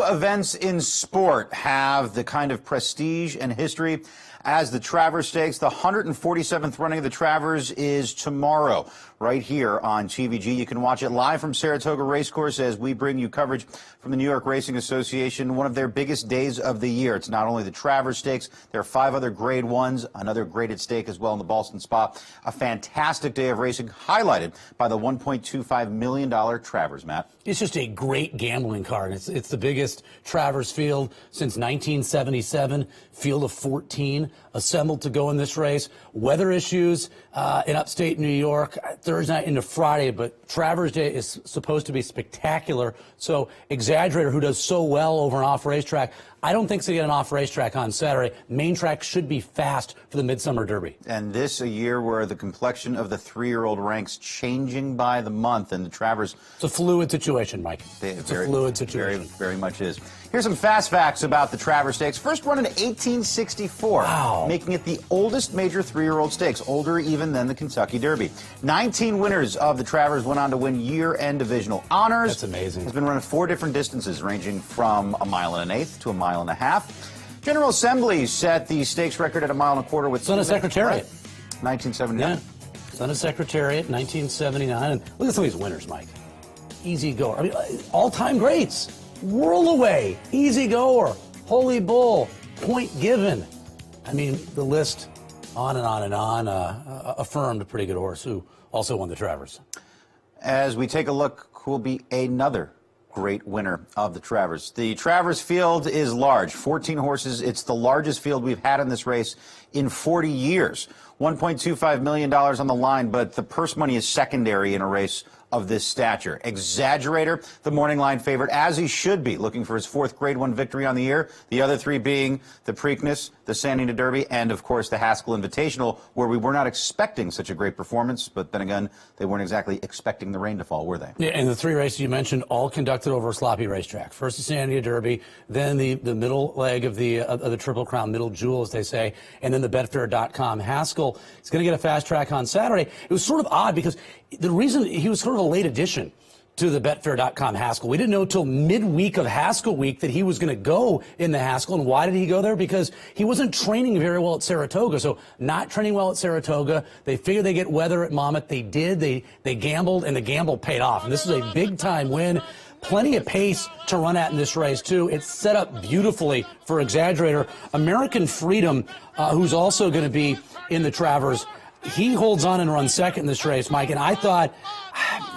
events in sport have the kind of prestige and history as the Travers Stakes. The 147th running of the Travers is tomorrow, right here on TVG. You can watch it live from Saratoga Racecourse as we bring you coverage from the New York Racing Association, one of their biggest days of the year. It's not only the Travers Stakes, there are 5 other Grade 1s, another graded stake as well in the Boston Spa. A fantastic day of racing, highlighted by the $1.25 million Travers, Matt. It's just a great gambling card. It's the biggest Travers field since 1977, field of 14 assembled to go in this race. Weather issues in upstate New York, Thursday night into Friday, but Travers Day is supposed to be spectacular. So Exaggerator, who does so well over an off racetrack, I don't think he's going to get an off racetrack on Saturday. Main track should be fast for the Midsummer Derby. And this a year where the complexion of the 3-year-old ranks changing by the month, and the Travers... It's a fluid situation, Mike. It's a fluid situation. Very much is. Here's some fast facts about the Travers Stakes. First run in 1864, wow, making it the oldest major 3-year-old stakes, older even than the Kentucky Derby. 19 winners of the Travers went on to win year-end divisional honors. That's amazing. Has been run at 4 different distances, ranging from 1 1/8 to 1.5 miles. General Assembly set the stakes record at 1.25 miles with... Son of Secretariat. 1979. Yeah. Son of Secretariat, 1979. And look at some of these winners, Mike. Easy goer. I mean, all-time greats. Whirl Away, Easy Goer, Holy Bull, Point Given. I mean, the list on and on and on. Affirmed, a pretty good horse who also won the Travers. As we take a look, who will be another great winner of the Travers. The Travers field is large, 14 horses. It's the largest field we've had in this race in 40 years. $1.25 million on the line, but the purse money is secondary in a race of this stature. Exaggerator, the morning line favorite, as he should be, looking for his 4th Grade 1 victory on the year. The other 3 being the Preakness, the San Antonio Derby, and, of course, the Haskell Invitational, where we were not expecting such a great performance, but then again, they weren't exactly expecting the rain to fall, were they? Yeah, and the 3 races you mentioned, all conducted over a sloppy racetrack. First the San Antonio Derby, then the middle leg of the Triple Crown, middle jewel, as they say, and then the Betfair.com Haskell. He's going to get a fast track on Saturday. It was sort of odd because the reason he was sort of a late addition to the Betfair.com Haskell. We didn't know until midweek of Haskell week that he was going to go in the Haskell. And why did he go there? Because he wasn't training very well at Saratoga. So not training well at Saratoga. They figured they'd get weather at Monmouth. They did. They gambled, and the gamble paid off. And this is a big-time win. Plenty of pace to run at in this race, too. It's set up beautifully for Exaggerator. American Freedom, who's also going to be in the Travers, he holds on and runs second in this race, Mike, and I thought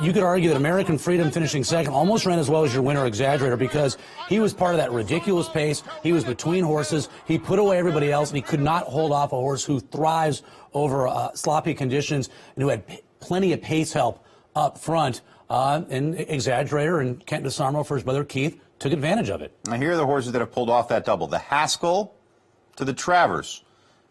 you could argue that American Freedom finishing second almost ran as well as your winner, Exaggerator, because he was part of that ridiculous pace. He was between horses. He put away everybody else, and he could not hold off a horse who thrives over sloppy conditions and who had plenty of pace help up front. And Exaggerator and Kent DeSarmo for his brother Keith took advantage of it. Now, here are the horses that have pulled off that double. The Haskell to the Travers.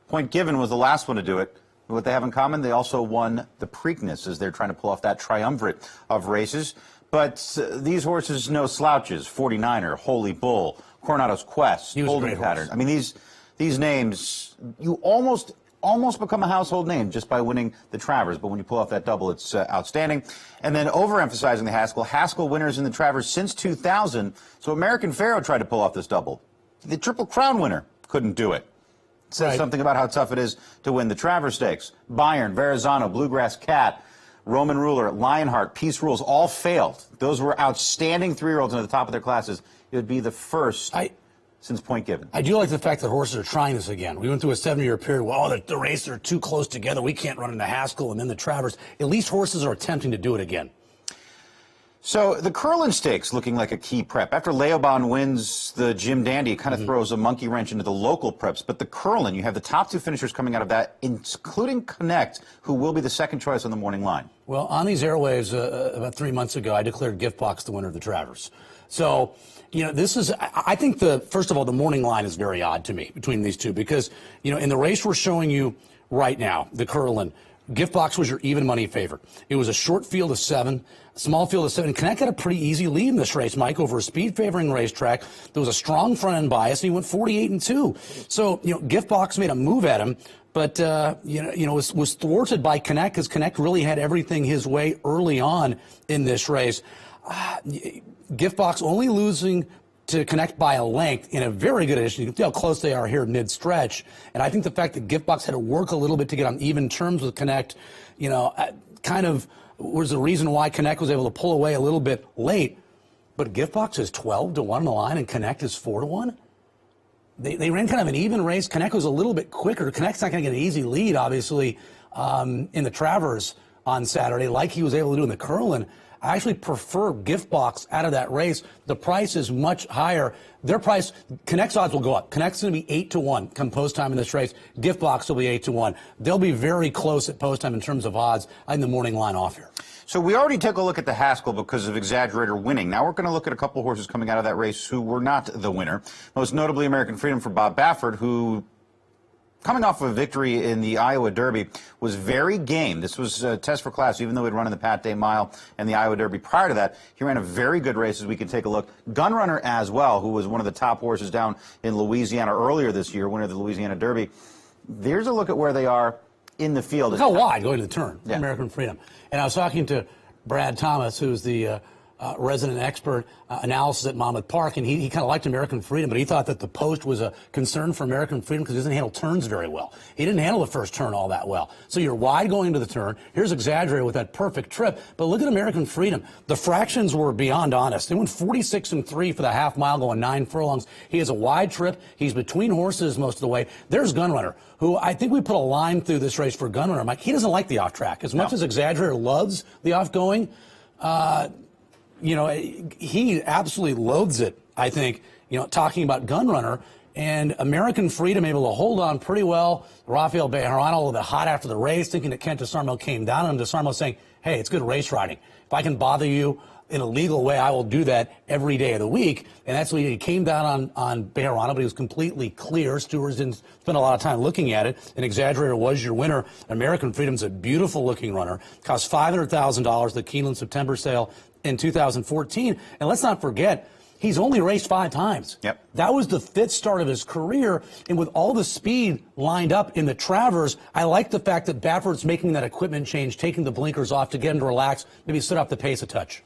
Point Given was the last one to do it. What they have in common, they also won the Preakness as they're trying to pull off that triumvirate of races. But these horses, no slouches. 49er, Holy Bull, Coronado's Quest, Holding Pattern. I mean, these names, you almost become a household name just by winning the Travers. But when you pull off that double, it's outstanding. And then overemphasizing the Haskell winners in the Travers since 2000. So American Pharoah tried to pull off this double. The Triple Crown winner couldn't do it. Says something about how tough it is to win the Travers Stakes. Bayern, Verrazano, Bluegrass Cat, Roman Ruler, Lionheart, Peace Rules, all failed. Those were outstanding 3-year-olds at the top of their classes. It would be the first since Point Given. I do like the fact that horses are trying this again. We went through a 7-year period where, the races are too close together. We can't run into Haskell and then the Travers. At least horses are attempting to do it again. So the Curlin Stakes looking like a key prep. After Leoban wins the Jim Dandy, it kind of throws a monkey wrench into the local preps. But the Curlin, you have the top 2 finishers coming out of that, including Connect, who will be the second choice on the morning line. Well, on these airwaves about 3 months ago, I declared Giftbox the winner of the Travers. So, this is, I think first of all, the morning line is very odd to me between these two because, in the race we're showing you right now, the Curlin, Giftbox was your even money favorite. It was a short field of 7, small field of 7. Connect had a pretty easy lead in this race, Mike, over a speed favoring racetrack. There was a strong front end bias, and he went 48-2. So, Giftbox made a move at him, but was thwarted by Connect because Connect really had everything his way early on in this race. Giftbox only losing to Connect by a length in a very good edition. You can see how close they are here mid-stretch. And I think the fact that Giftbox had to work a little bit to get on even terms with Connect, you know, kind of was the reason why Connect was able to pull away a little bit late. But Giftbox is 12 to 1 on the line and Connect is 4 to 1. They ran kind of an even race. Connect was a little bit quicker. Connect's not going to get an easy lead, obviously, in the Travers on Saturday, like he was able to do in the Curlin. I actually prefer Giftbox out of that race. The price is much higher. Their price, Connect's odds will go up. Connect's going to be 8 to 1 come post time in this race. Giftbox will be 8 to 1. They'll be very close at post time in terms of odds in the morning line off here. So we already took a look at the Haskell because of Exaggerator winning. Now we're going to look at a couple horses coming out of that race who were not the winner. Most notably American Freedom for Bob Baffert, who, coming off of a victory in the Iowa Derby, was very game. This was a test for class, even though he'd run in the Pat Day Mile and the Iowa Derby prior to that. He ran a very good race, as we can take a look. Gunrunner as well, who was one of the top horses down in Louisiana earlier this year, winner of the Louisiana Derby. There's a look at where they are in the field. Look how wide going to the turn, yeah. American Freedom. And I was talking to Brad Thomas, who's the resident expert analysis at Monmouth Park, and he kind of liked American Freedom, but he thought that the post was a concern for American Freedom because he doesn't handle turns very well. He didn't handle the first turn all that well. So you're wide going into the turn. Here's Exaggerator with that perfect trip. But look at American Freedom. The fractions were beyond honest. They went 46-3 for the half mile, going 9 furlongs. He has a wide trip. He's between horses most of the way. There's Gunrunner, who I think we put a line through this race for Gunrunner. Mike, he doesn't like the off track. As much as Exaggerator loves the off going, you know, he absolutely loathes it, I think, you know, talking about Gunrunner. And American Freedom able to hold on pretty well. Rafael Bejarano a little bit hot after the race, thinking that Kent DeSarmo came down on him. DeSarmo saying, hey, it's good race riding. If I can bother you in a legal way, I will do that every day of the week. And that's what he came down on Bejarano, but he was completely clear. Stewards didn't spend a lot of time looking at it. And Exaggerator was your winner. American Freedom's a beautiful-looking runner. Cost $500,000, the Keeneland September sale in 2014. And let's not forget, he's only raced 5 times. Yep. That was the 5th start of his career. And with all the speed lined up in the Travers, I like the fact that Baffert's making that equipment change, taking the blinkers off to get him to relax, maybe set up the pace a touch.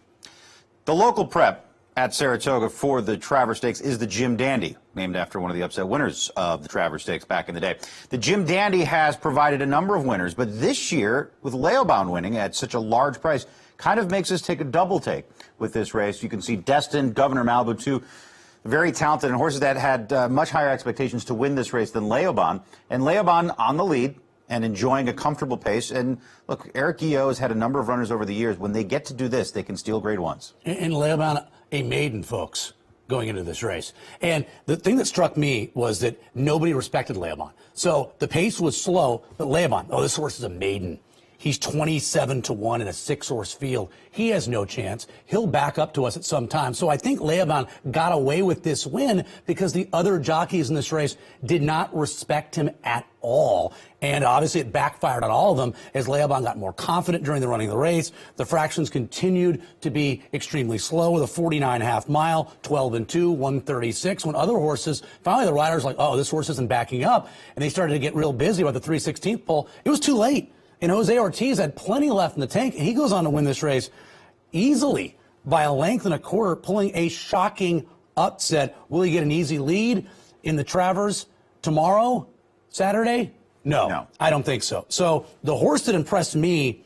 The local prep at Saratoga for the Travers Stakes is the Jim Dandy, named after one of the upset winners of the Travers Stakes back in the day. The Jim Dandy has provided a number of winners, but this year, with Leobound winning at such a large price, kind of makes us take a double take with this race. You can see Destin, Governor Malibu, two very talented and horses that had much higher expectations to win this race than Leobound. And Leobound on the lead and enjoying a comfortable pace. And look, Eric Guillot has had a number of runners over the years. When they get to do this, they can steal grade ones. And Leobound, a maiden, folks, going into this race. And the thing that struck me was that nobody respected Leobound. So the pace was slow, but Leobound, oh, this horse is a maiden. He's 27 to 1 in a 6-horse field. He has no chance. He'll back up to us at some time. So I think Leobound got away with this win because the other jockeys in this race did not respect him at all. And obviously it backfired on all of them as Leobound got more confident during the running of the race. The fractions continued to be extremely slow with a 49.5 mile, 12-2, 136. When other horses, finally the riders like, oh, this horse isn't backing up. And they started to get real busy about the 3/16 pole. It was too late. And Jose Ortiz had plenty left in the tank, and he goes on to win this race easily by a length and a quarter, pulling a shocking upset. Will he get an easy lead in the Travers tomorrow, Saturday? No, I don't think so. So the horse that impressed me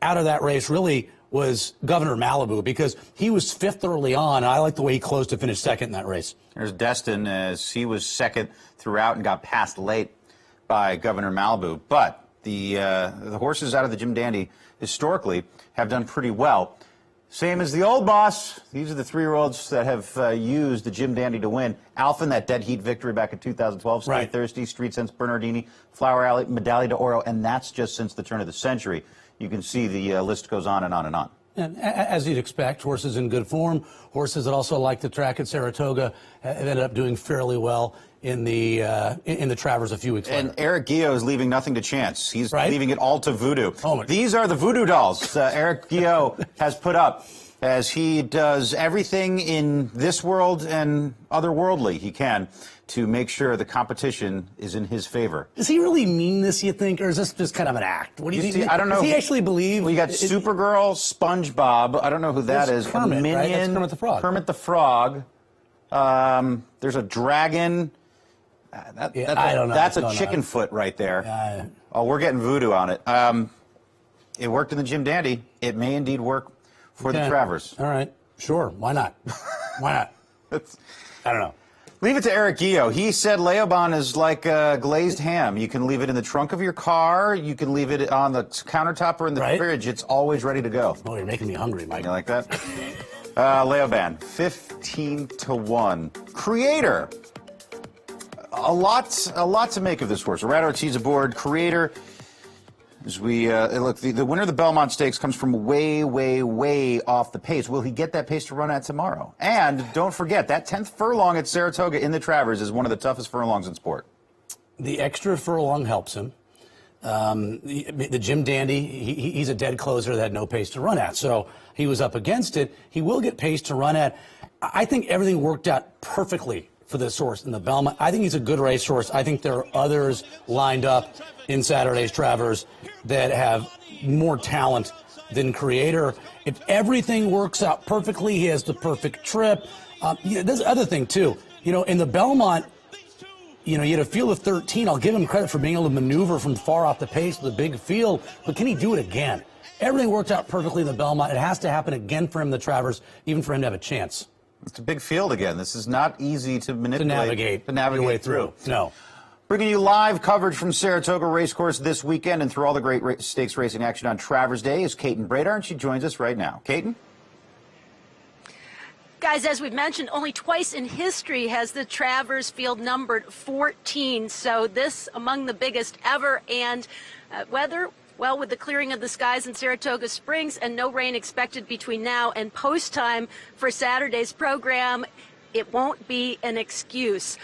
out of that race really was Governor Malibu because he was 5th early on. And I like the way he closed to finish 2nd in that race. There's Destin as he was 2nd throughout and got passed late by Governor Malibu. But the horses out of the Jim Dandy historically have done pretty well. Same as the old boss. These are the 3-year-olds that have used the Jim Dandy to win. Alphen, that dead heat victory back in 2012. Stay Right. Thirsty, Street Sense, Bernardini, Flower Alley, Medaglia d'Oro, and that's just since the turn of the century. You can see the list goes on and on and on. And as you'd expect, horses in good form, horses that also like the track at Saratoga have ended up doing fairly well in the Travers a few weeks later. And Eric Guillot is leaving nothing to chance. He's Right? leaving it all to voodoo. Oh, These are the voodoo dolls Eric Guillot has put up as he does everything in this world and otherworldly he can to make sure the competition is in his favor. Does he really mean this, you think, or is this just kind of an act? What do you think? I don't know. Does he actually believe? We got Supergirl, SpongeBob. I don't know who that is. Kermit, a Minion, right? That's Kermit the Frog. Kermit the Frog. There's a dragon. I don't know. That's a chicken foot right there. Oh, we're getting voodoo on it. It worked in the Jim Dandy. It may indeed work for the Travers. All right. Sure. Why not? Why not? I don't know. Leave it to Eric Guillot. He said Leoban is like glazed ham. You can leave it in the trunk of your car. You can leave it on the countertop or in the fridge. It's always ready to go. Oh, you're making me hungry, Mike. You like that? Leoban, 15-1. Creator. A lot to make of this horse. Rat Ortiz aboard. Creator. As we look, the winner of the Belmont Stakes comes from way, way, way off the pace. Will he get that pace to run at tomorrow? And don't forget, that 10th furlong at Saratoga in the Travers is one of the toughest furlongs in sport. The extra furlong helps him. The Jim Dandy, he's a dead closer that had no pace to run at, so he was up against it. He will get pace to run at. I think everything worked out perfectly for this horse in the Belmont. I think he's a good racehorse. I think there are others lined up in Saturday's Travers that have more talent than Creator. If everything works out perfectly, he has the perfect trip. There's the other thing, too. In the Belmont, you had a field of 13. I'll give him credit for being able to maneuver from far off the pace to the big field, but can he do it again? Everything worked out perfectly in the Belmont. It has to happen again for him in the Travers, even for him to have a chance. It's a big field again. This is not easy to manipulate. To navigate your way through. No. Bringing you live coverage from Saratoga Racecourse this weekend and through all the great stakes racing action on Travers Day is Caton Bradar, and she joins us right now. Caton? Guys, as we've mentioned, only twice in history has the Travers field numbered 14, so this among the biggest ever. And weather, well, with the clearing of the skies in Saratoga Springs and no rain expected between now and post time for Saturday's program, it won't be an excuse.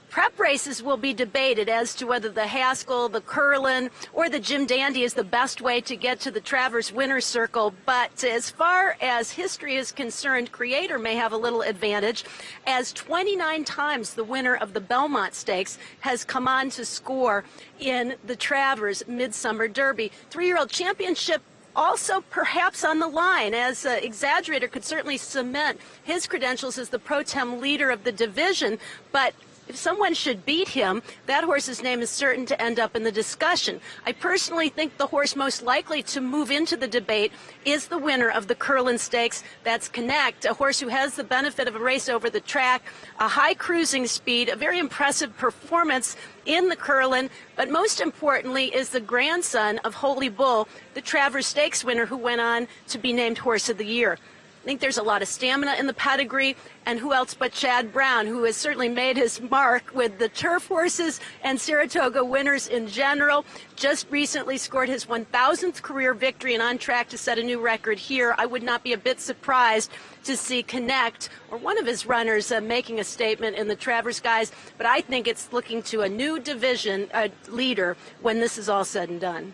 Prep races will be debated as to whether the Haskell, the Curlin, or the Jim Dandy is the best way to get to the Travers winner's circle. But as far as history is concerned, Creator may have a little advantage, as 29 times the winner of the Belmont Stakes has come on to score in the Travers Midsummer Derby. 3-year-old championship also perhaps on the line, as Exaggerator could certainly cement his credentials as the pro tem leader of the division. But if someone should beat him, that horse's name is certain to end up in the discussion. I personally think the horse most likely to move into the debate is the winner of the Curlin Stakes. That's Connect, a horse who has the benefit of a race over the track, a high cruising speed, a very impressive performance in the Curlin, but most importantly is the grandson of Holy Bull, the Travers Stakes winner who went on to be named Horse of the Year. I think there's a lot of stamina in the pedigree, and who else but Chad Brown, who has certainly made his mark with the turf horses and Saratoga winners in general. Just recently scored his 1,000th career victory and on track to set a new record here. I would not be a bit surprised to see Connect or one of his runners making a statement in the Travers guys, but I think it's looking to a new division leader when this is all said and done.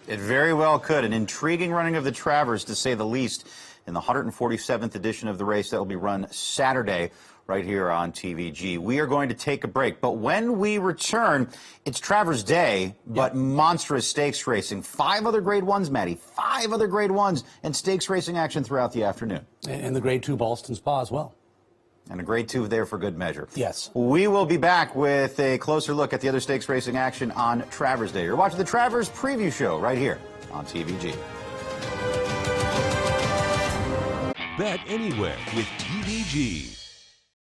It very well could. An intriguing running of the Travers, to say the least, in the 147th edition of the race that will be run Saturday right here on TVG. We are going to take a break, but when we return, it's Travers Day, but monstrous stakes racing. 5 other grade 1s, Maddie. 5 other grade 1s and stakes racing action throughout the afternoon. And the grade 2 Ballston Spa as well. And a grade 2 there for good measure. Yes. We will be back with a closer look at the other stakes racing action on Travers Day. You're watching the Travers Preview Show right here on TVG. Bet anywhere with TVG.